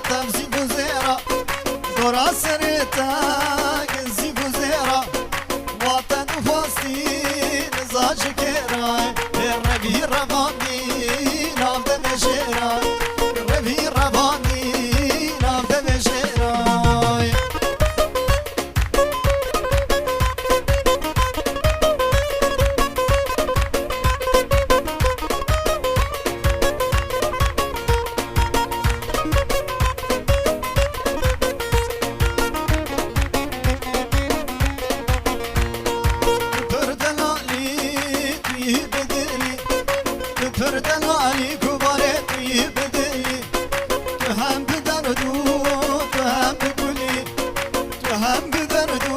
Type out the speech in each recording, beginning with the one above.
تبزي بوزيرة دورا سريتا كنزي بوزيرة وطن فلسطين زاج كيراي الربي رباني نام دمشيراي الربي رباني نام دمشيراي Pırdan Ali kubare tıyı bedeli Tühem bidardu, tühem bükuli Tühem bidardu,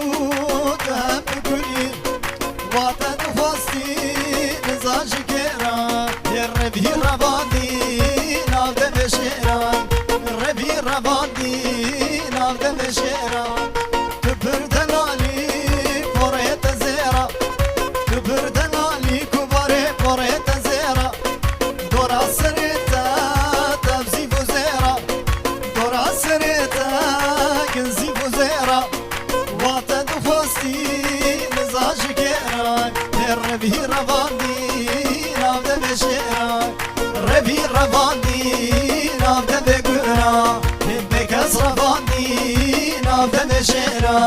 tühem bükuli Vatan fasti nizacı kera Rebi rabadi navde beşeran Rebi rabadi navde beşeran Pırdan Ali koreye tezera Pırdan Ali kubare koreye tezera دورا سريتا تبزي بوزيرة دورا سريتا كنزي بوزيرة وطن فلسطي مزاج كيران الربي رباندي ناف دمشيرا ربي رباندي ناف دمشيرا بكس رباندي ناف دمشيرا